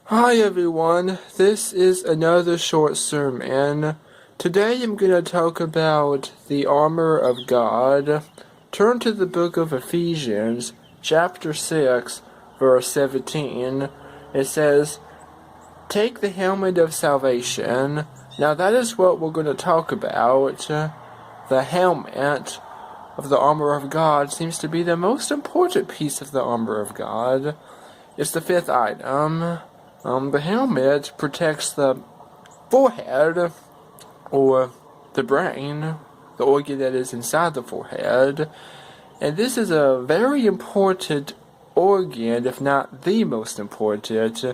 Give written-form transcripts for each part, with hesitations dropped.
Hi everyone, this is another short sermon. Today I'm going to talk about the armor of God. Turn to the book of Ephesians, chapter 6, verse 17. It says, "Take the helmet of salvation." Now that is what we're going to talk about. The helmet of the armor of God seems to be the most important piece of the armor of God. It's the fifth item. The helmet protects the forehead, or the brain, the organ that is inside the forehead. And this is a very important organ, if not the most important,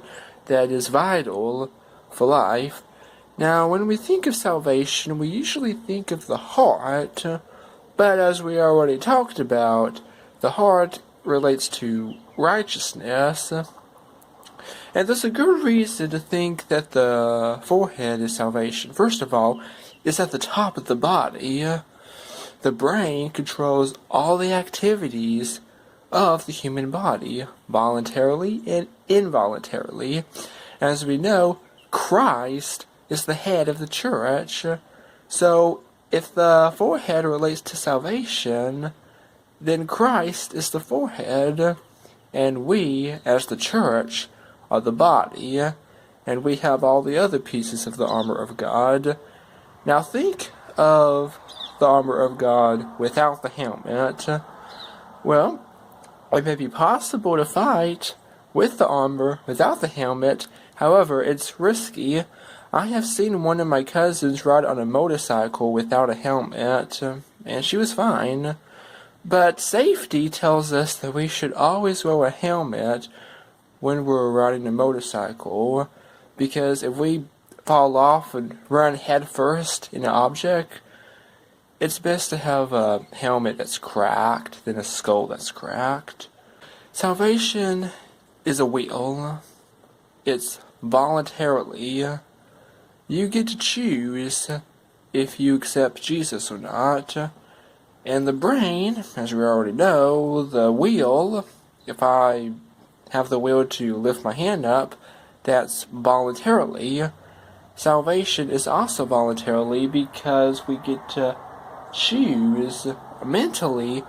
that is vital for life. Now, when we think of salvation, we usually think of the heart, but as we already talked about, the heart relates to righteousness. And there's a good reason to think that the forehead is salvation. First of all, it's at the top of the body. The brain controls all the activities of the human body, voluntarily and involuntarily. As we know, Christ is the head of the church. So, if the forehead relates to salvation, then Christ is the forehead, and we, as the church, are the body, and we have all the other pieces of the armor of God. Now think of the armor of God without the helmet. Well, it may be possible to fight with the armor without the helmet. However, it's risky. I have seen one of my cousins ride on a motorcycle without a helmet, and she was fine. But safety tells us that we should always wear a helmet when we're riding a motorcycle, because if we fall off and run head first in an object, it's best to have a helmet that's cracked than a skull that's cracked. Salvation is a will. It's voluntarily. You get to choose if you accept Jesus or not. And the brain, as we already know, the will, if I have the will to lift my hand up, that's voluntarily. Salvation is also voluntarily because we get to choose mentally.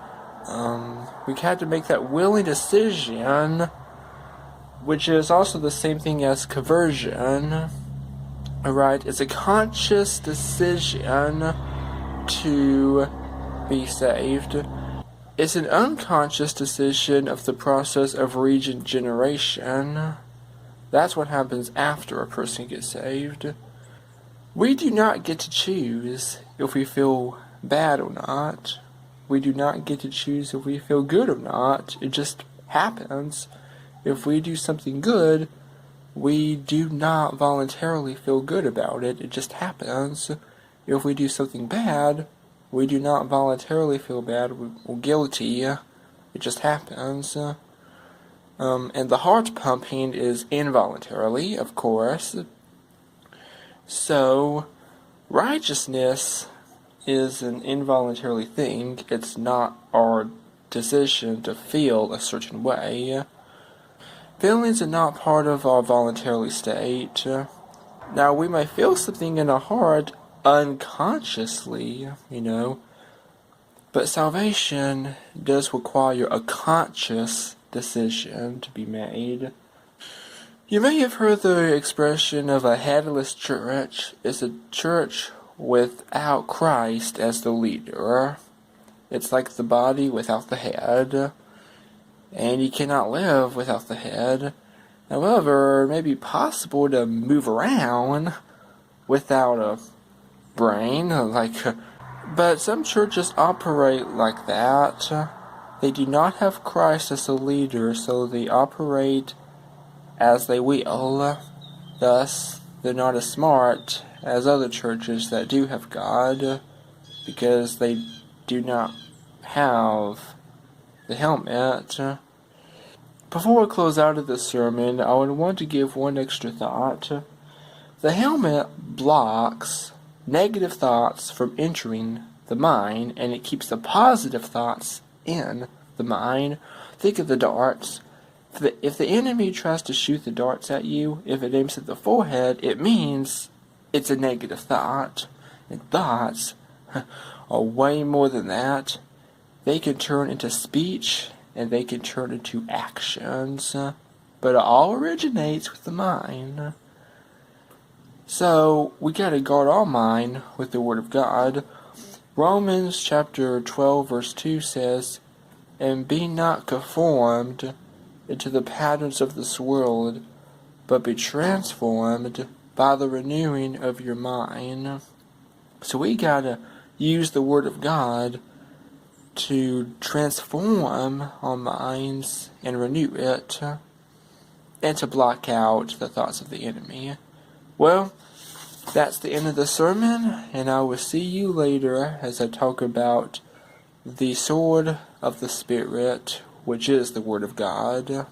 We have to make that willing decision, which is also the same thing as conversion. Alright, it's a conscious decision to be saved. It's an unconscious decision of the process of regeneration. That's what happens after a person gets saved. We do not get to choose if we feel bad or not. We do not get to choose if we feel good or not. It just happens. If we do something good, we do not voluntarily feel good about it. It just happens. If we do something bad, we do not voluntarily feel bad or guilty. It just happens. And the heart pumping is involuntarily, of course. So, righteousness is an involuntary thing. It's not our decision to feel a certain way. Feelings are not part of our voluntary state. Now, we may feel something in our heart unconsciously, but salvation does require a conscious decision to be made. You may have heard the expression of a headless church. It's a church without Christ as the leader. It's like the body without the head, and you cannot live without the head. However, it may be possible to move around without a brain, but some churches operate like that. They do not have Christ as the leader, so they operate as they will. Thus, they're not as smart as other churches that do have God, because they do not have the helmet. Before I close out of this sermon, I would want to give one extra thought. The helmet blocks negative thoughts from entering the mind, and it keeps the positive thoughts in the mind. Think of the darts. If the enemy tries to shoot the darts at you, if it aims at the forehead, it means it's a negative thought. And thoughts are way more than that. They can turn into speech, and they can turn into actions. But it all originates with the mind. So, we gotta guard our mind with the Word of God. Romans chapter 12 verse 2 says, "And be not conformed into the patterns of this world, but be transformed by the renewing of your mind." So we gotta use the Word of God to transform our minds and renew it, and to block out the thoughts of the enemy. Well, that's the end of the sermon, and I will see you later as I talk about the sword of the Spirit, which is the Word of God.